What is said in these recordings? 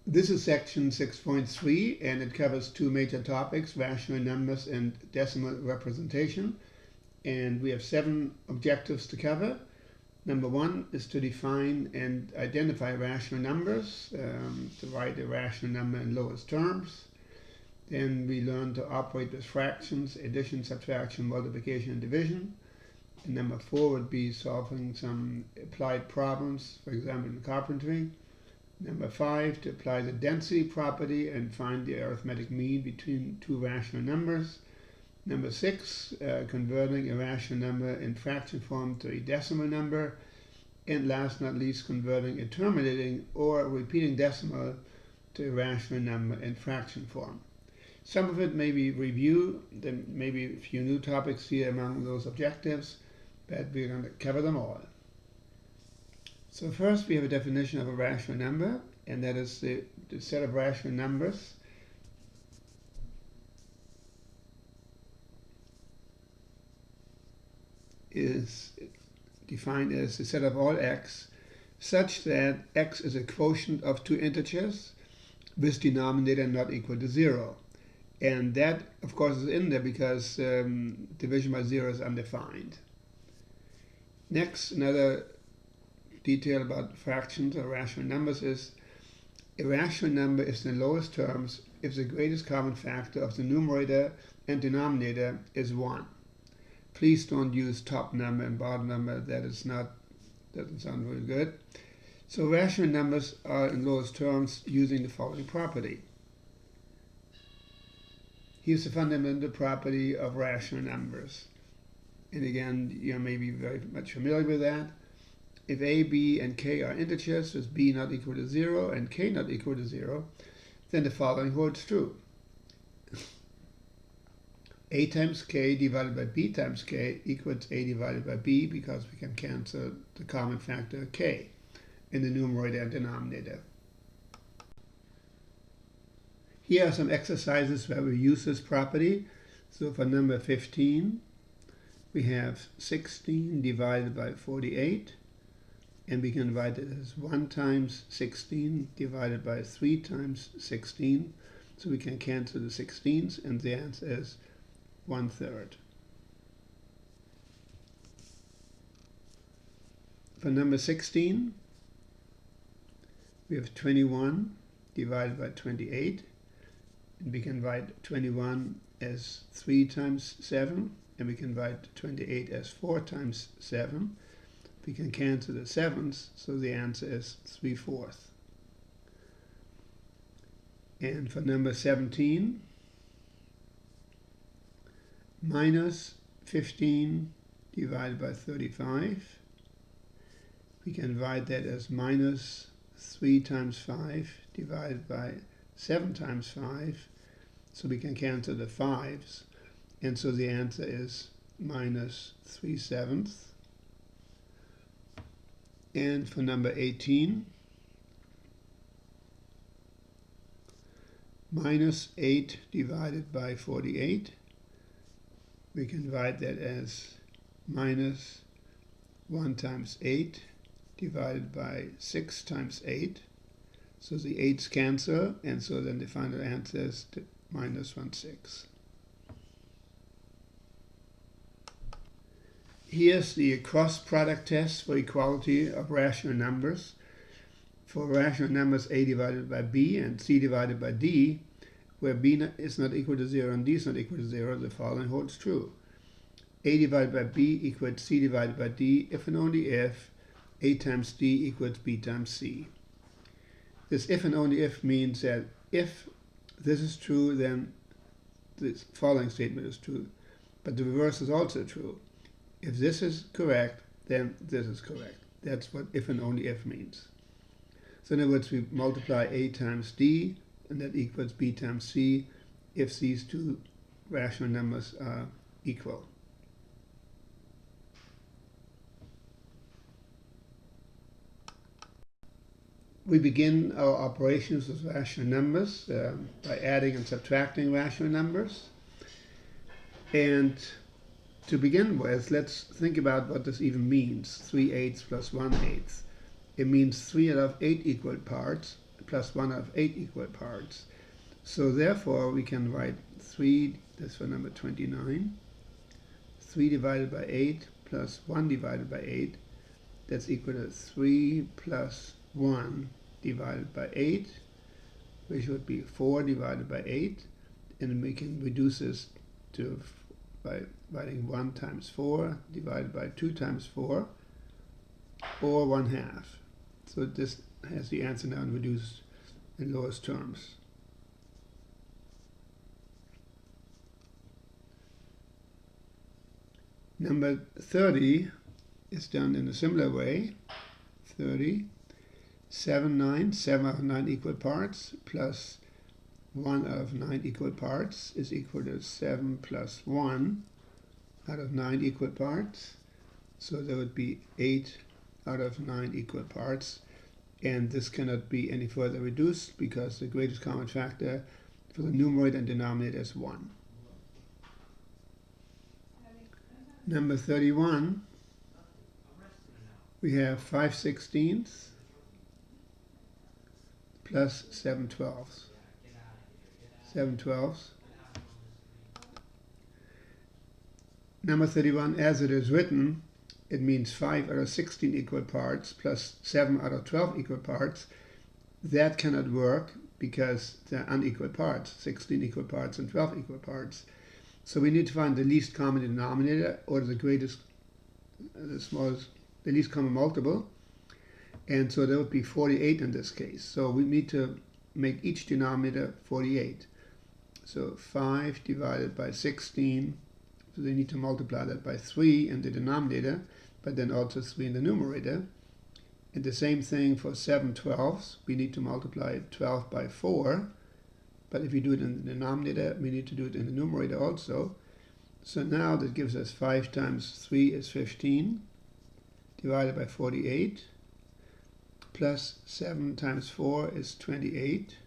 This is section 6.3, and it covers two major topics: rational numbers and decimal representation. And we have 7 objectives to cover. Number 1 is to define and identify rational numbers, to write a rational number in lowest terms. Then we learn to operate with fractions, addition, subtraction, multiplication, and division. And number 4 would be solving some applied problems, for example in carpentry. Number 5, to apply the density property and find the arithmetic mean between two rational numbers. Number 6, converting a rational number in fraction form to a decimal number. And last but not least, converting a terminating or repeating decimal to a rational number in fraction form. Some of it may be review, then maybe a few new topics here among those objectives, but we're going to cover them all. So first we have a definition of a rational number, and that is the set of rational numbers is defined as the set of all x such that x is a quotient of two integers with denominator not equal to 0. And that, of course, is in there because division by 0 is undefined. Next, another detail about fractions or rational numbers is a rational number is in the lowest terms if the greatest common factor of the numerator and denominator is 1. Please don't use top number and bottom number. That doesn't sound really good. So rational numbers are in lowest terms using the following property. Here's the fundamental property of rational numbers. And again, you may be very much familiar with that. If a, b, and k are integers with b not equal to 0 and k not equal to 0, then the following holds true. A times k divided by b times k equals a divided by b, because we can cancel the common factor k in the numerator and denominator. Here are some exercises where we use this property. So for number 15, we have 16 divided by 48. And we can write it as 1 times 16 divided by 3 times 16. So we can cancel the 16s, and the answer is 1/3. For number 16, we have 21 divided by 28. And we can write 21 as 3 times 7. And we can write 28 as 4 times 7. We can cancel the 7s, so the answer is 3/4. And for number 17, minus 15 divided by 35, we can write that as minus 3 times 5 divided by 7 times 5, so we can cancel the 5s, and so the answer is minus 3/7. And for number 18, minus 8 divided by 48, we can write that as minus 1 times 8 divided by 6 times 8. So the 8's cancel, and so then the final answer is minus 1/6. Here's the cross product test for equality of rational numbers. For rational numbers a divided by b and c divided by d, where b is not equal to 0 and d is not equal to 0, the following holds true. A divided by b equals c divided by d if and only if a times d equals b times c. This if and only if means that if this is true, then this following statement is true. But the reverse is also true. If this is correct, then this is correct. That's what if and only if means. So in other words, we multiply a times d, and that equals b times c if these two rational numbers are equal. We begin our operations with rational numbers by adding and subtracting rational numbers. And to begin with, let's think about what this even means, 3/8 plus 1/8. It means 3 out of 8 equal parts, plus 1 out of 8 equal parts. So therefore we can write 3, that's for number 29, 3 divided by 8 plus 1 divided by 8, that's equal to 3 plus 1 divided by 8, which would be 4 divided by 8, and we can reduce this to by writing 1 times 4 divided by 2 times 4, or 1/2. So this has the answer now reduced in lowest terms. Number 30 is done in a similar way. 30, 7 out of 9 equal parts plus 1 out of 9 equal parts is equal to 7 plus 1 out of 9 equal parts. So there would be 8 out of 9 equal parts. And this cannot be any further reduced because the greatest common factor for the numerator and denominator is 1. Number 31, we have 5/16 plus 7/12. 7/12. Number 31, as it is written, it means 5 out of 16 equal parts plus 7 out of 12 equal parts. That cannot work because they're unequal parts, 16 equal parts and 12 equal parts. So we need to find the least common denominator, or the least common multiple. And so that would be 48 in this case. So we need to make each denominator 48. So 5 divided by 16, so they need to multiply that by 3 in the denominator, but then also 3 in the numerator. And the same thing for 7/12, we need to multiply 12 by 4, but if we do it in the denominator, we need to do it in the numerator also. So now that gives us 5 times 3 is 15, divided by 48, plus 7 times 4 is 28,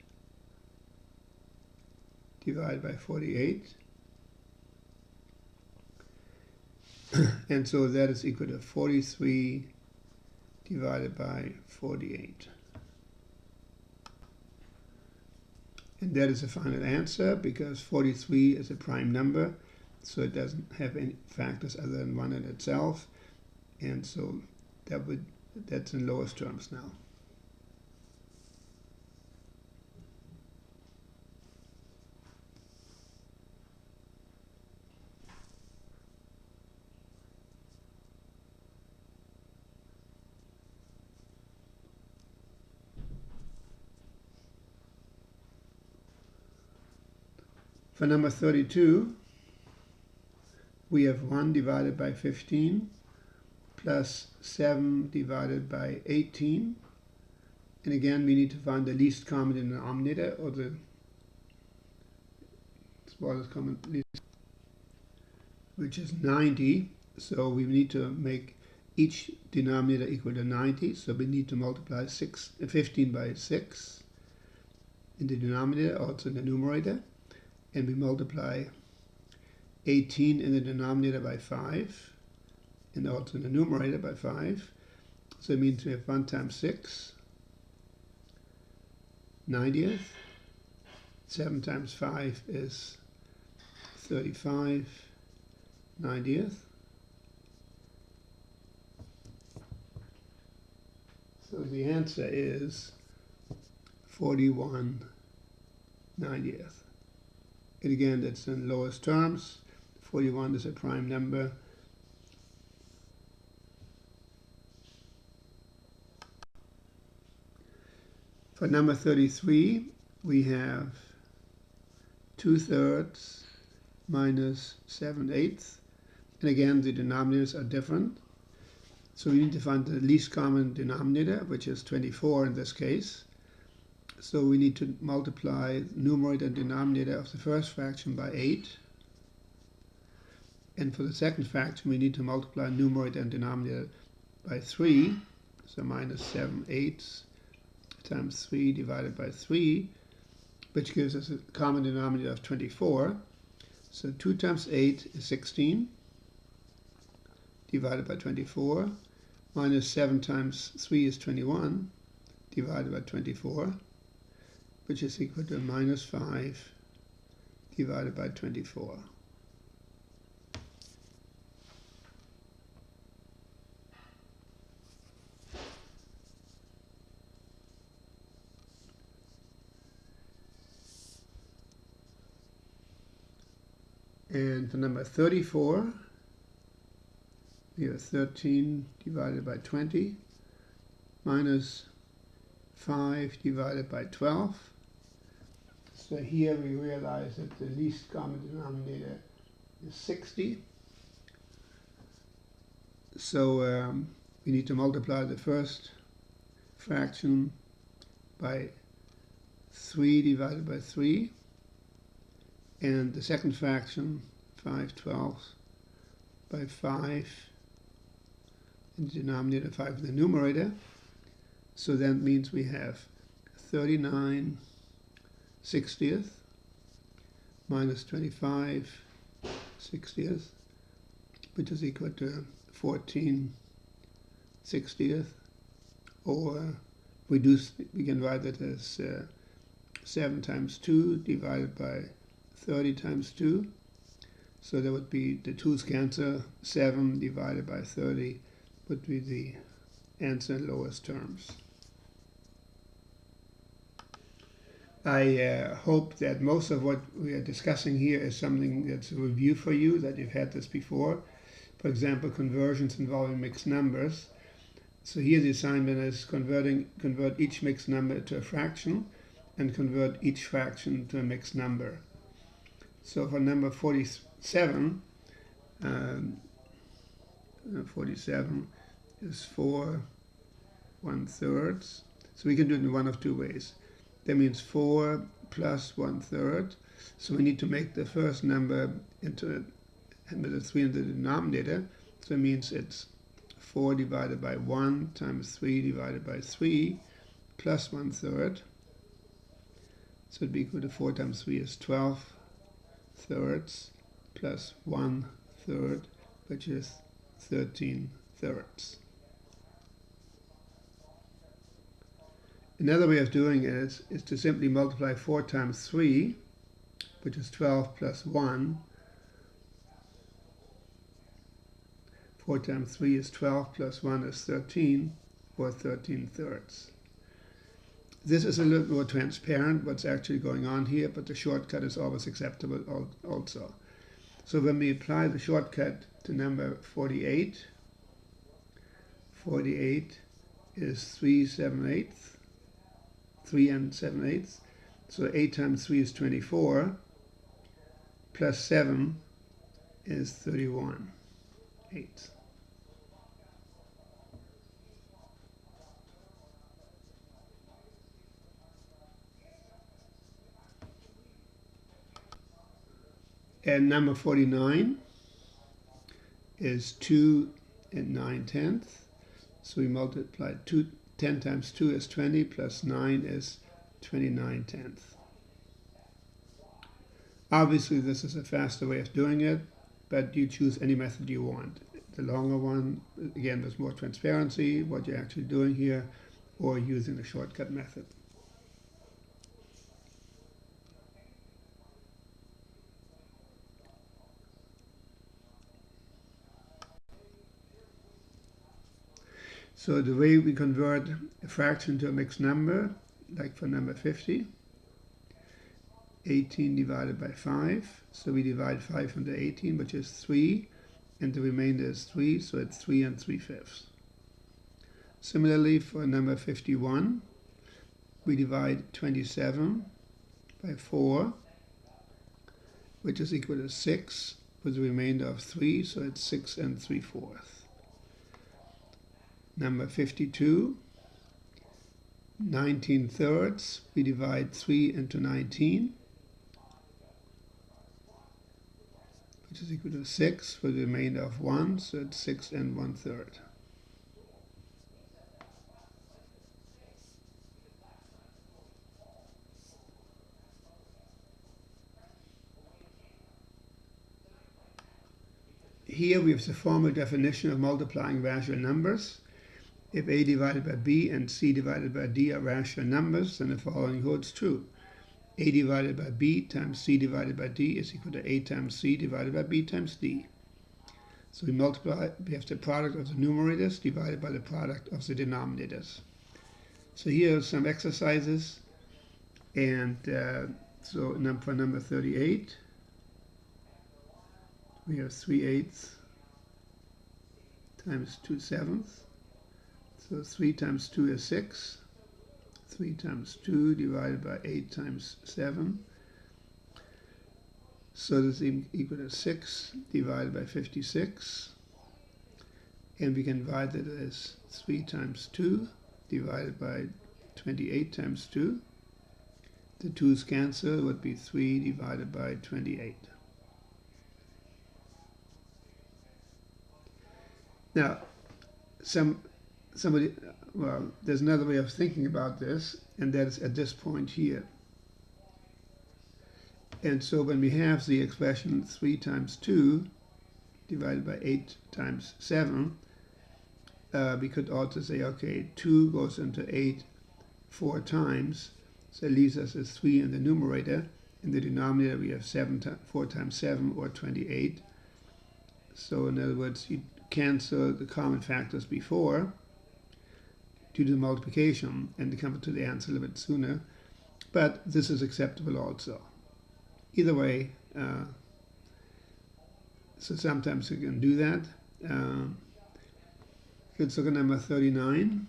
divided by 48. And so that is equal to 43 divided by 48. And that is the final answer because 43 is a prime number, so it doesn't have any factors other than 1 in itself. And so that's in lowest terms now. For number 32, we have 1 divided by 15 plus 7 divided by 18. And again, we need to find the least common denominator, or the smallest common least, which is 90. So we need to make each denominator equal to 90. So we need to multiply 15 by 6 in the denominator, also in the numerator. And we multiply 18 in the denominator by 5, and also in the numerator by 5. So it means we have 1 times 6, 90th. 7 times 5 is 35, 90th. So the answer is 41, 90th. And again, that's in lowest terms. 41 is a prime number. For number 33, we have 2/3 minus 7/8. And again, the denominators are different. So we need to find the least common denominator, which is 24 in this case. So we need to multiply numerator and denominator of the first fraction by 8. And for the second fraction, we need to multiply numerator and denominator by 3. So minus 7/8 times 3 divided by 3, which gives us a common denominator of 24. So 2 times 8 is 16, divided by 24, minus 7 times 3 is 21, divided by 24. which is equal to minus 5 divided by 24. And for number 34, we have 13 divided by 20 minus 5 divided by 12. So here we realize that the least common denominator is 60. So we need to multiply the first fraction by 3 divided by 3, and the second fraction, 5/12, by 5 in the denominator, 5 in the numerator. So that means we have 39/60 minus 25/60, which is equal to 14/60, or we can write it as 7 times 2 divided by 30 times 2. So that would be, the 2's cancel, 7 divided by 30 would be the answer in lowest terms. I hope that most of what we are discussing here is something that's a review for you, that you've had this before. For example, conversions involving mixed numbers. So here the assignment is convert each mixed number to a fraction and convert each fraction to a mixed number. So for number 47, 47 is 4 1/3. So we can do it in one of two ways. That means 4 plus 1/3. So we need to make the first number into and with a 3 in the denominator. So it means it's 4 divided by 1 times 3 divided by 3 plus 1/3. So it'd be equal to 4 times 3 is 12/3 plus 1/3, which is 13/3. Another way of doing it is to simply multiply 4 times 3, which is 12 plus 1. 4 times 3 is 12 plus 1 is 13, or 13/3. This is a little more transparent what's actually going on here, but the shortcut is always acceptable also. So when we apply the shortcut to number 48, 48 is 3 7/8, 3 and 7/8. So 8 times 3 is 24, plus 7 is 31/8. And number 49 is 2 and 9/10. So we multiply 10 times 2 is 20, plus 9 is 29/10. Obviously this is a faster way of doing it, but you choose any method you want. The longer one, again, with more transparency, what you're actually doing here, or using the shortcut method. So the way we convert a fraction to a mixed number, like for number 50, 18 divided by 5. So we divide 5 into 18, which is 3, and the remainder is 3, so it's 3 3/5. Similarly, for number 51, we divide 27 by 4, which is equal to 6, with a remainder of 3, so it's 6 3/4. Number 52, 19/3, we divide 3 into 19, which is equal to 6 with a remainder of 1, so it's 6 1/3. Here we have the formal definition of multiplying rational numbers. If a divided by b and c divided by d are rational numbers, then the following holds true. a divided by b times c divided by d is equal to a times c divided by b times d. So we have the product of the numerators divided by the product of the denominators. So here are some exercises, and so for number 38, we have 3/8 times 2/7. So 3 times 2 is 6. 3 times 2 divided by 8 times 7. So this is equal to 6 divided by 56. And we can divide that as 3 times 2 divided by 28 times 2. The 2's cancel, would be 3 divided by 28. Now, there's another way of thinking about this, and that is at this point here. And so when we have the expression 3 times 2 divided by 8 times 7, we could also say, okay, 2 goes into 8 4 times, so it leaves us as 3 in the numerator. In the denominator we have 4 times 7, or 28. So in other words, you cancel the common factors before, do the multiplication, and come to the answer a little bit sooner. But this is acceptable also. Either way, so sometimes you can do that. Let's look at number 39.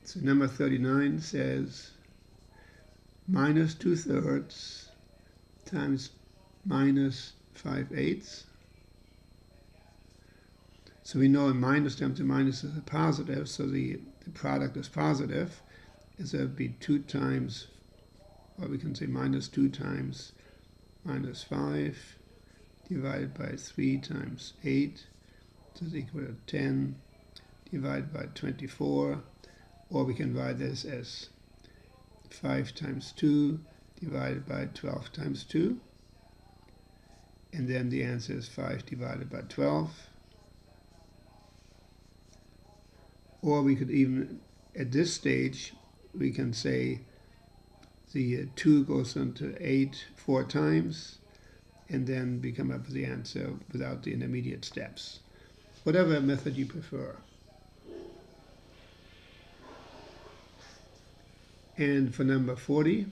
So number 39 says minus 2/3 times minus 5/8. So we know in minus times a minus is a positive, so the product is positive. So it would be 2 times, or we can say minus 2 times minus 5 divided by 3 times 8, so is equal to 10 divided by 24. Or we can write this as 5 times 2 divided by 12 times 2. And then the answer is 5 divided by 12. Or we could even, at this stage, we can say the 2 goes into 8 4 times, and then we come up with the answer without the intermediate steps. Whatever method you prefer. And for number 40,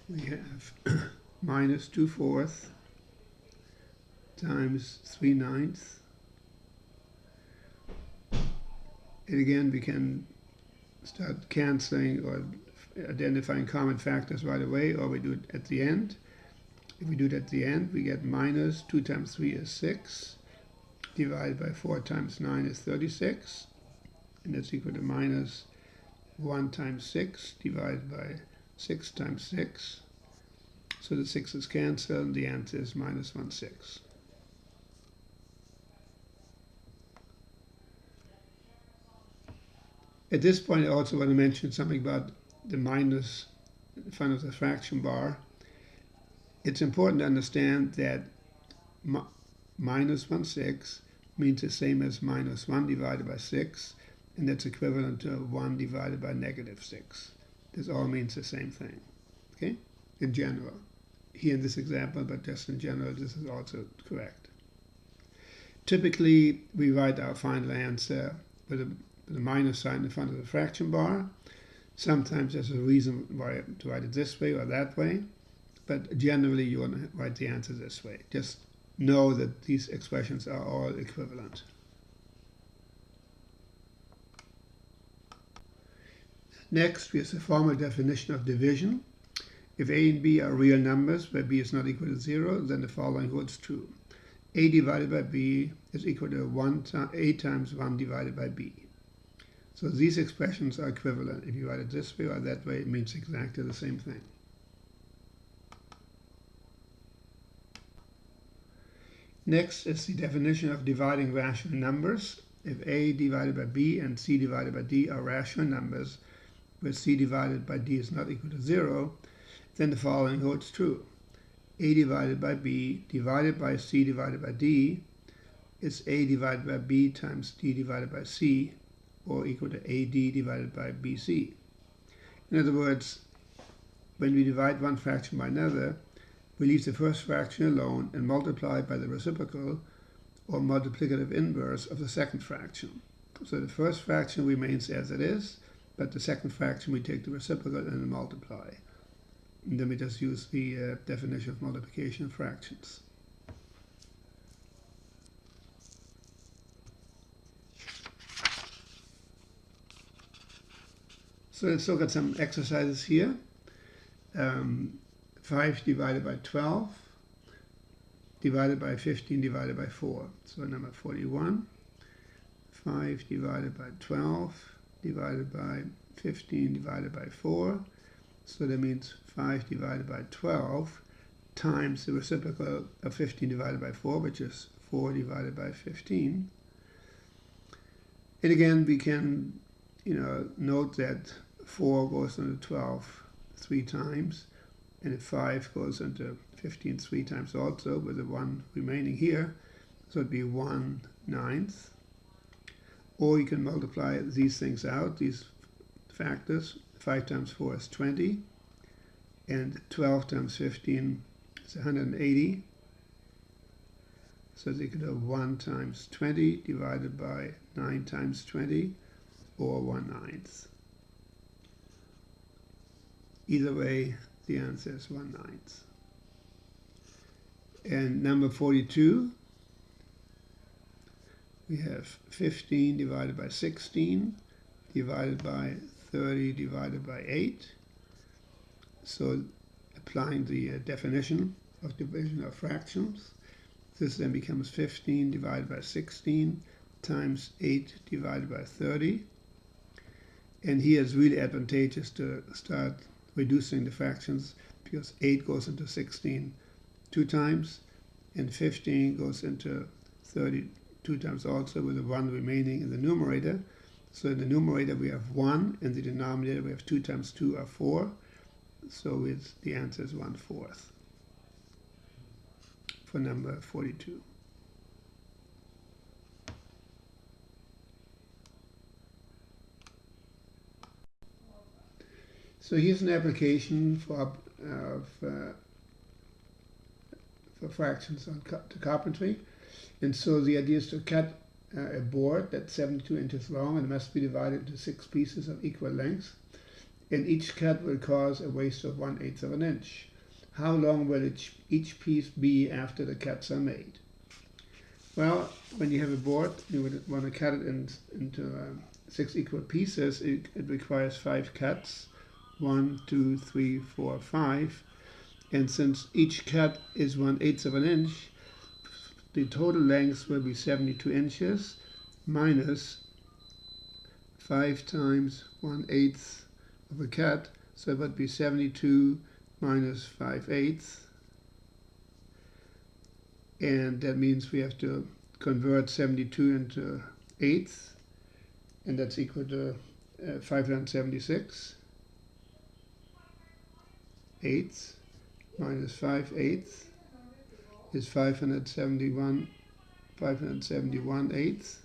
we have minus 2/4 times 3/9. And again, we can start canceling or identifying common factors right away, or we do it at the end. If we do it at the end, we get minus 2 times 3 is 6, divided by 4 times 9 is 36. And that's equal to minus 1 times 6 divided by 6 times 6. So the 6 is cancelled, and the answer is minus 1/6. At this point, I also want to mention something about the minus in front of the fraction bar. It's important to understand that minus 1/6 means the same as minus 1 divided by 6, and that's equivalent to 1 divided by negative 6. This all means the same thing, okay, in general. Here in this example, but just in general, this is also correct. Typically, we write our final answer with a minus sign in front of the fraction bar. Sometimes there's a reason why to write it this way or that way, but generally you want to write the answer this way. Just know that these expressions are all equivalent. Next, we have the formal definition of division. If a and b are real numbers where b is not equal to 0, then the following holds true. A divided by b is equal to a times 1 divided by b. So these expressions are equivalent. If you write it this way or that way, it means exactly the same thing. Next is the definition of dividing rational numbers. if a divided by b and c divided by d are rational numbers, where c divided by d is not equal to 0, then the following holds true. A divided by b divided by c divided by d is a divided by b times d divided by c, or equal to ad divided by bc. In other words, when we divide one fraction by another, we leave the first fraction alone and multiply by the reciprocal or multiplicative inverse of the second fraction. So the first fraction remains as it is, but the second fraction we take the reciprocal and multiply. And then we just use the definition of multiplication of fractions. So let's look at some exercises here. 5 divided by 12 divided by 15 divided by 4. So number 41. 5 divided by 12 divided by 15 divided by 4. So that means 5 divided by 12 times the reciprocal of 15 divided by 4, which is 4 divided by 15. And again, we can note that 4 goes into 12 3 times, and 5 goes into 15 3 times also, with the 1 remaining here. So it'd be 1/9. Or you can multiply these things out, these factors. 5 times 4 is 20, and 12 times 15 is 180. So it's equal to 1 times 20 divided by 9 times 20, or 1/9. Either way, the answer is 1/9. And number 42, we have 15 divided by 16 divided by 30 divided by 8. So applying the definition of division of fractions, this then becomes 15 divided by 16 times 8 divided by 30. And here it's really advantageous to start reducing the fractions, because 8 goes into 16 2 times, and 15 goes into 30 2 times also, with the 1 remaining in the numerator. So in the numerator we have 1, and the denominator we have 2 times 2 are 4. So the answer is 1/4 for number 42. So here's an application for fractions to carpentry. And so the idea is to cut a board that's 72 inches long and must be divided into 6 pieces of equal length. And each cut will cause a waste of 1/8 of an inch. How long will each piece be after the cuts are made? Well, when you have a board, you would want to cut it into 6 equal pieces. It requires 5 cuts. 1, 2, 3, 4, 5. And since each cut is 1/8 of an inch, the total length will be 72 inches minus 5 times 1/8 of a cut. So it would be 72 minus 5/8. And that means we have to convert 72 into eighths, and that's equal to 576. Eighths minus 5/8 is 571 eighths.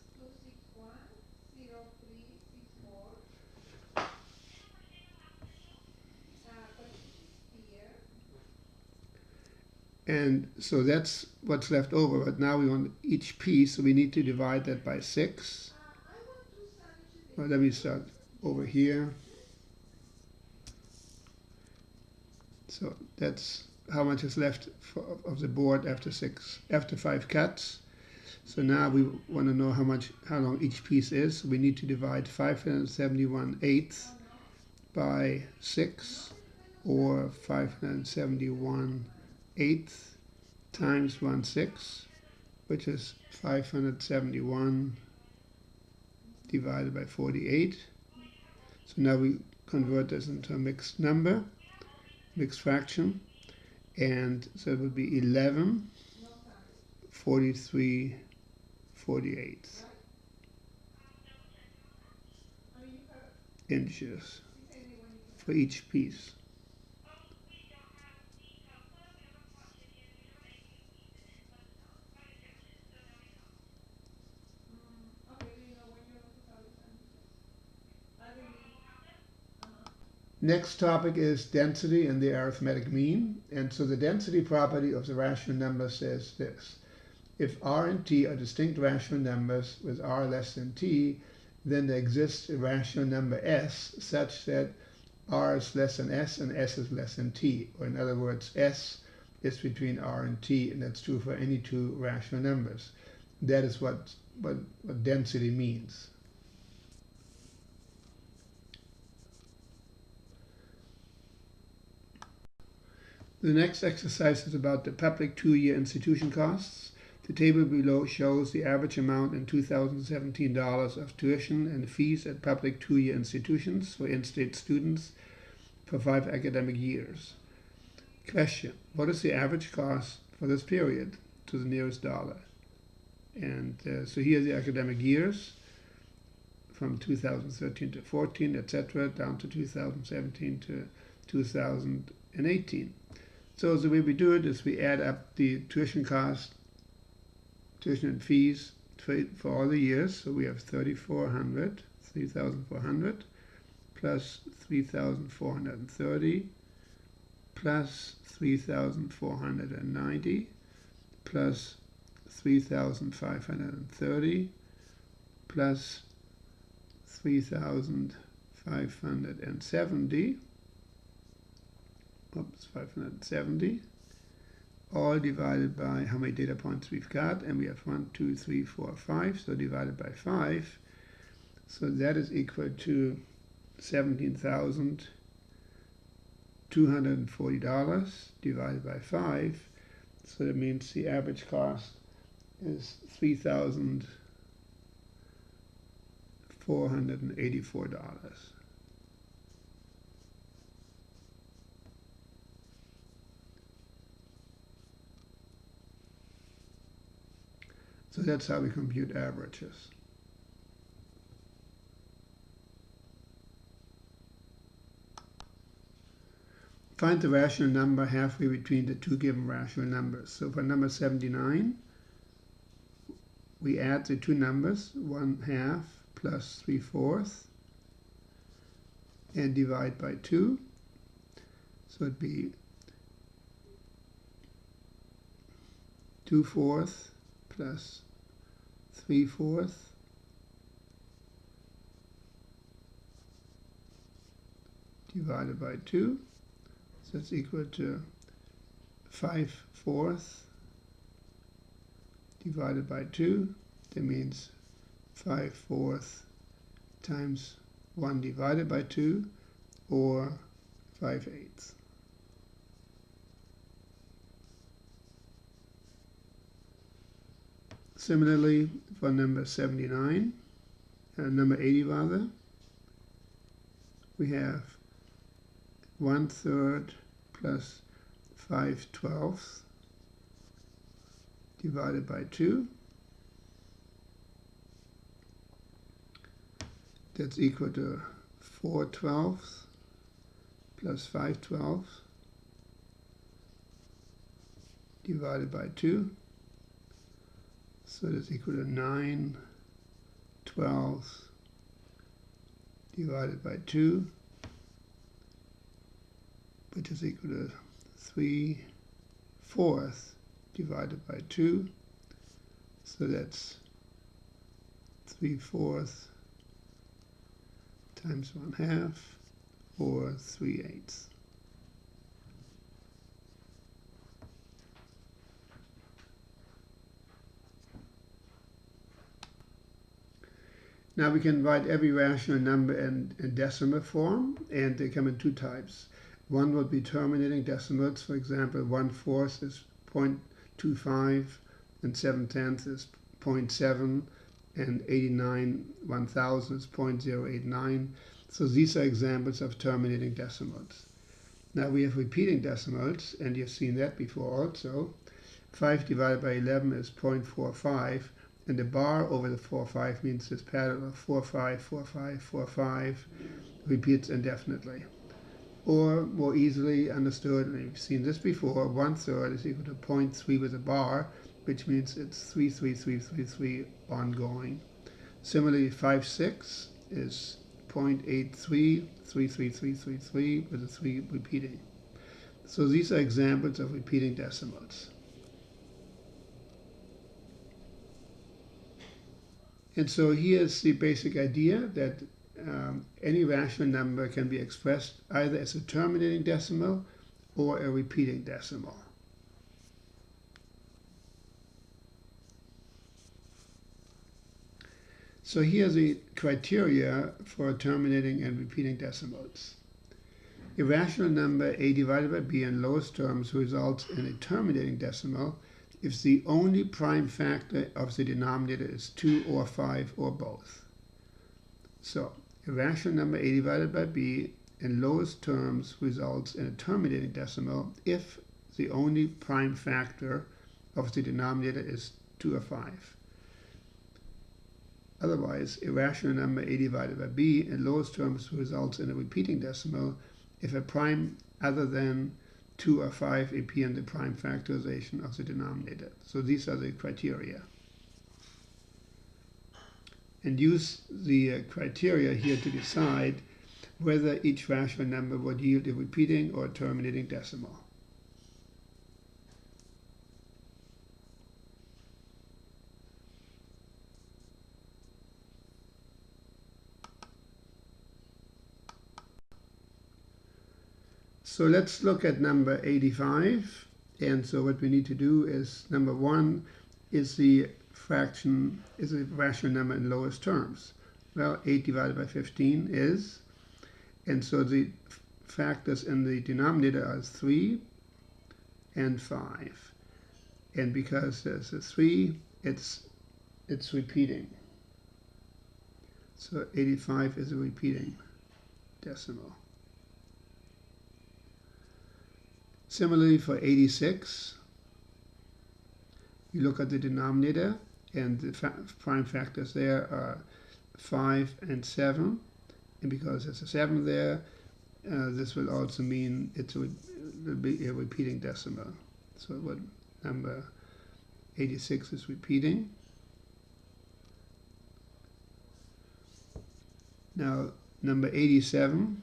And so that's what's left over, but now we want each piece, so we need to divide that by 6. Well, let me start over here. So that's how much is left of the board after 5 cuts. So now we want to know how long each piece is. So we need to divide 571 eighths by 6, or 571 eighths times 1/6, which is 571 divided by 48. So now we convert this into a mixed number, mixed fraction, and so it would be 11 43 48. inches for each piece. Next topic is density and the arithmetic mean. And so the density property of the rational number says this. If r and t are distinct rational numbers with r less than t, then there exists a rational number s such that r is less than s and s is less than t. Or in other words, s is between r and t, and that's true for any two rational numbers. That is what density means. The next exercise is about the public two-year institution costs. The table below shows the average amount in 2017 dollars of tuition and fees at public two-year institutions for in-state students for 5 academic years. Question: what is the average cost for this period to the nearest dollar? And so here are the academic years from 2013 to 14, etc., down to 2017 to 2018. So the way we do it is we add up the tuition cost, tuition and fees for all the years. So we have 3,400 plus 3,430 plus 3,490 plus 3,530 plus 3,570, 570, all divided by how many data points we've got, and we have 1, 2, 3, 4, 5, so divided by 5, so that is equal to $17,240 divided by 5, so that means the average cost is $3,484. So that's how we compute averages. Find the rational number halfway between the two given rational numbers. So for number 79, we add the two numbers, 1/2 plus 3/4, and divide by 2. So it'd be 2/4 plus 3/4 divided by 2. So it's equal to 5/4 divided by 2. That means 5/4 times 1 divided by 2, or 5/8. Similarly, for number 79, number 80 rather, we have 1/3 plus 5/12 divided by 2. That's equal to 4/12 plus 5/12 divided by 2. So that's equal to 9/12 divided by 2, which is equal to 3/4 divided by 2. So that's 3/4 times 1/2, or 3/8. Now we can write every rational number in decimal form, and they come in two types. One would be terminating decimals. For example, 1/4 is 0.25, and 7/10 is 0.7, and 89/1000 is 0.089. So these are examples of terminating decimals. Now we have repeating decimals, and you've seen that before also. 5 divided by 11 is 0.45, and the bar over the 4, 5 means this pattern of 4, 5, 4, 5, 4, 5, repeats indefinitely. Or more easily understood, and you've seen this before, 1/3 is equal to 0.3 with a bar, which means it's 3, 3, 3, 3, 3 ongoing. Similarly, 5/6 is 0.83, 3, 3, 3, 3, 3 with a 3 repeating. So these are examples of repeating decimals. And so here's the basic idea that any rational number can be expressed either as a terminating decimal or a repeating decimal. So here are the criteria for terminating and repeating decimals. A rational number a divided by b in lowest terms results in a terminating decimal if the only prime factor of the denominator is 2 or 5 or both. So a rational number a divided by b in lowest terms results in a terminating decimal if the only prime factor of the denominator is 2 or 5. Otherwise, a rational number a divided by b in lowest terms results in a repeating decimal if a prime other than 2 or 5 appear in the prime factorization of the denominator. So these are the criteria. And use the criteria here to decide whether each rational number would yield a repeating or a terminating decimal. So let's look at number 85. And so what we need to do is, number 1, is the fraction, is a rational number in lowest terms. Well, 8 divided by 15 is, and so the factors in the denominator are 3 and 5. And because there's a 3, it's repeating. So 85 is a repeating decimal. Similarly, for 86, you look at the denominator, and the prime factors there are 5 and 7. And because there's a 7 there, this will also mean it will be a repeating decimal. So what number 86 is repeating. Now, number 87,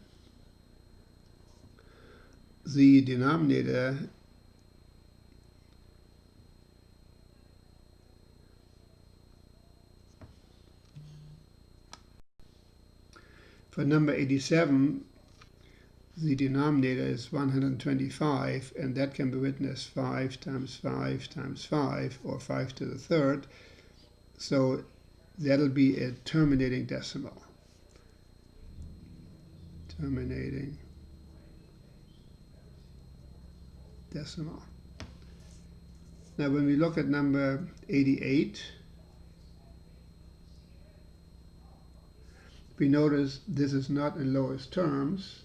the denominator for number 87, the denominator is 125, and that can be written as 5 times 5 times 5, or 5 to the third. So that'll be a terminating decimal. Terminating decimal. Now when we look at number 88, we notice this is not in lowest terms.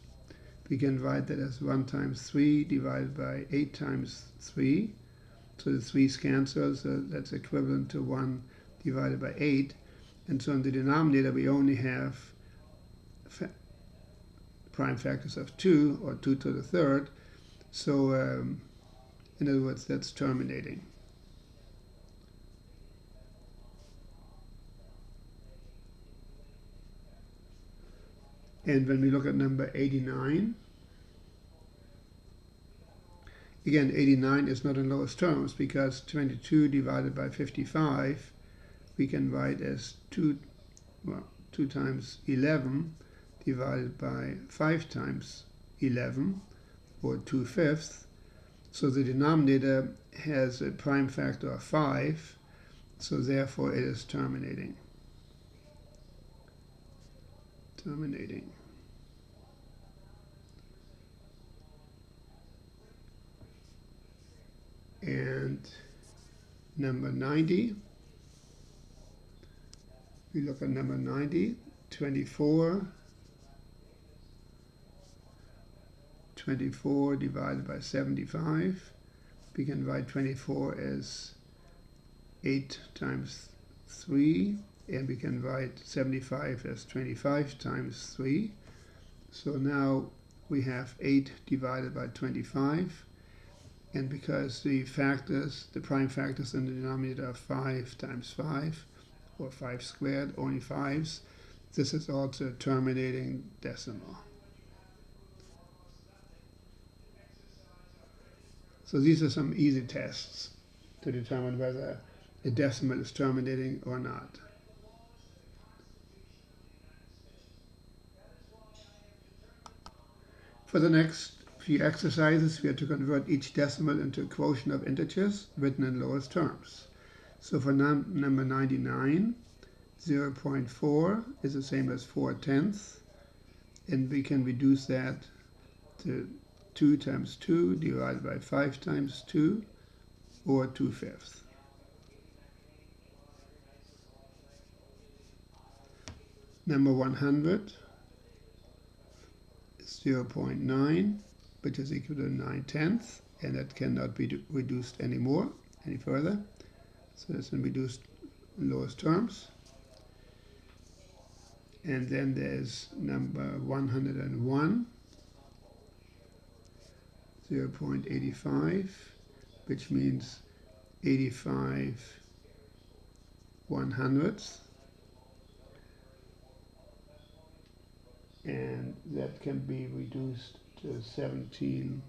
We can write that as 1 times 3 divided by 8 times 3. So the 3's cancel, so that's equivalent to 1 divided by 8. And so in the denominator we only have prime factors of 2, or 2 to the third. So in other words, that's terminating. And when we look at number 89, again, 89 is not in lowest terms, because 22 divided by 55 we can write as 2 times 11 divided by 5 times 11, or 2/5. So the denominator has a prime factor of 5, so therefore it is terminating. Terminating. And number 90, we look at number 90, 24 divided by 75. We can write 24 as 8 times 3, and we can write 75 as 25 times 3. So now we have 8 divided by 25, and because the prime factors in the denominator are 5 times 5, or 5 squared, only 5s, this is also a terminating decimal. So these are some easy tests to determine whether a decimal is terminating or not. For the next few exercises, we have to convert each decimal into a quotient of integers written in lowest terms. So for number 99, 0.4 is the same as 4/10, and we can reduce that to 2 times 2 divided by 5 times 2, or 2/5. Number 100 is 0.9, which is equal to 9/10, and that cannot be reduced any further. So it's been reduced in lowest terms. And then there's number 101, 0.85, which means 85/100ths. And that can be reduced to 17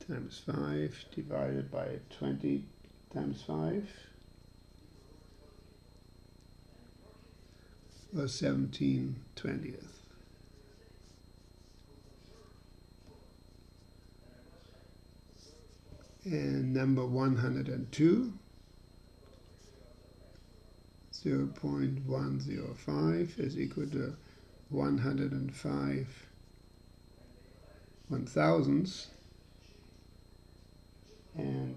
times 5 divided by 20 times 5, or 17/20. And number 102, 0.105 is equal to 105/1000ths. And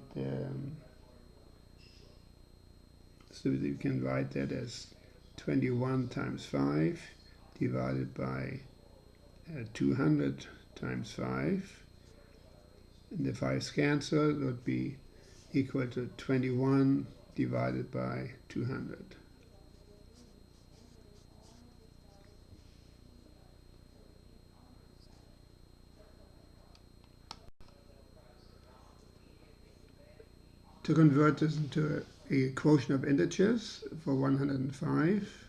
so you can write that as 21 times 5 divided by 200 times 5. And the 5's cancel, it would be equal to 21 divided by 200. To convert this into a quotient of integers for 105,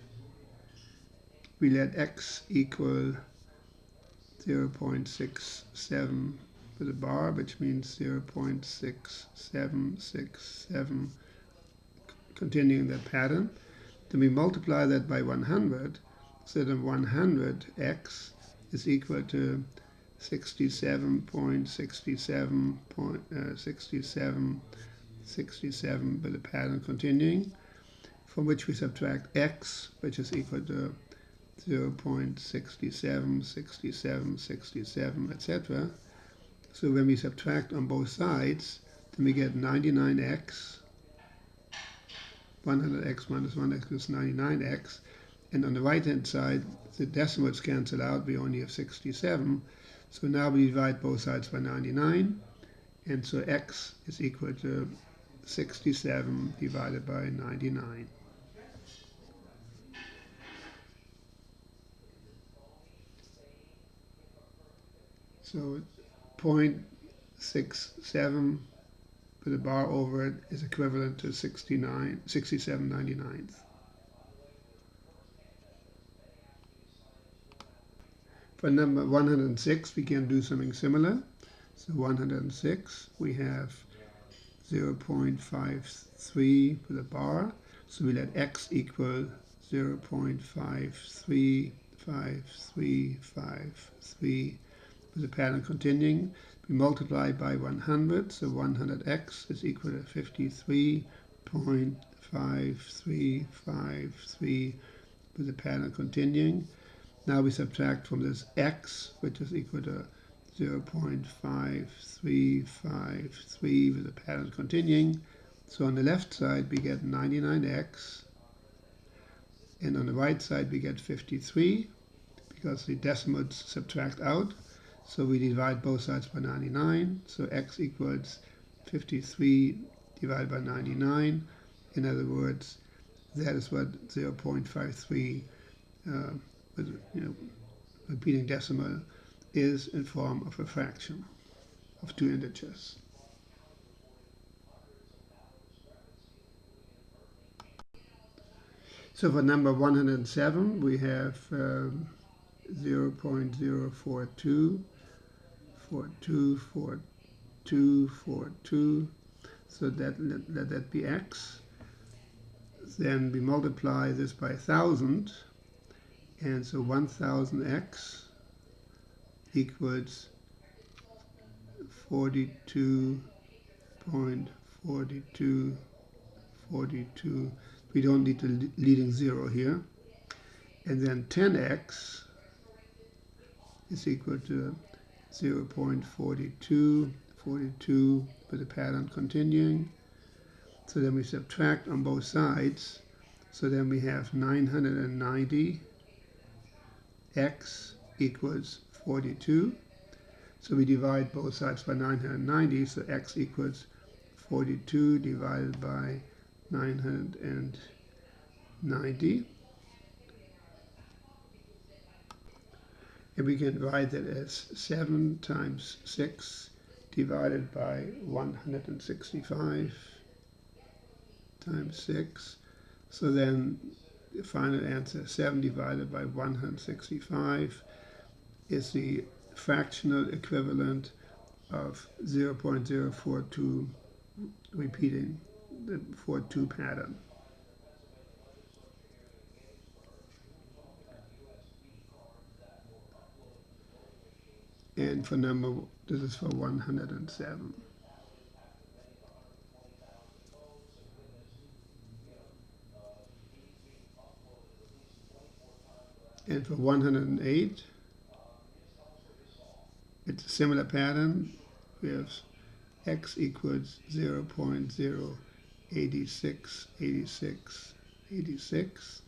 we let x equal 0.67 with a bar, which means 0.6767, continuing that pattern. Then we multiply that by 100, so that 100x is equal to 67.67 with the pattern continuing, from which we subtract x, which is equal to 0.6767, etc. So when we subtract on both sides, then we get 99x. 100x minus 1x is 99x. And on the right hand side, the decimals cancel out, we only have 67. So now we divide both sides by 99, and so x is equal to 67 divided by 99. So 0.67 with a bar over it is equivalent to 67/99. For number 106, we can do something similar. So 106, we have 0.53 with a bar. So we let x equal 0.535353 with the pattern continuing. We multiply by 100, so 100x is equal to 53.5353 with the pattern continuing. Now we subtract from this x, which is equal to 0.5353 with the pattern continuing. So on the left side we get 99x, and on the right side we get 53, because the decimals subtract out. So we divide both sides by 99, so x equals 53 divided by 99. In other words, that is what 0.53 with repeating decimal is in form of a fraction of two integers. So for number 107 we have 0.042, 424242, so let that be x. Then we multiply this by 1000, and so 1000x equals 42.4242. We don't need the leading zero here. And then 10x is equal to 0.4242 with the pattern continuing. So then we subtract on both sides. So then we have 990 x equals 42. So we divide both sides by 990, so x equals 42 divided by 990. And we can write that as 7 times 6 divided by 165 times 6. So then the final answer, 7 divided by 165, is the fractional equivalent of 0.042, repeating the 42 pattern. And for this is for 107. And for 108, it's a similar pattern. We have x equals 0.0868686.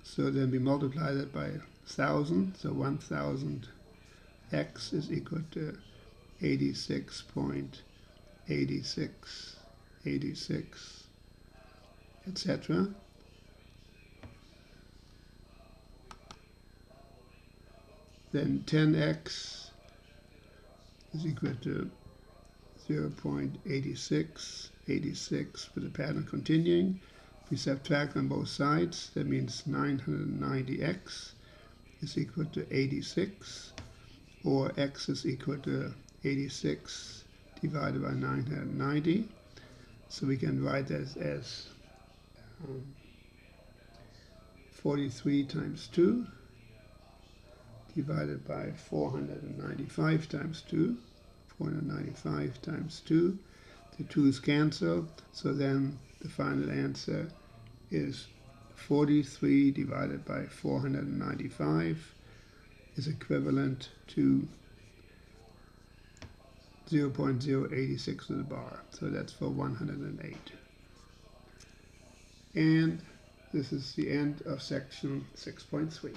So then we multiply that by 1000, so 1000 x is equal to 86.8686, etc. Then 10x is equal to 0.8686 with the pattern continuing. We subtract on both sides, that means 990x is equal to 86, or x is equal to 86 divided by 990. So we can write that as 43 times 2 divided by 495 times 2. 495 times 2. The 2's cancel, so then the final answer is 43 divided by 495 is equivalent to 0.086 to the bar. So that's for 108. And this is the end of section 6.3.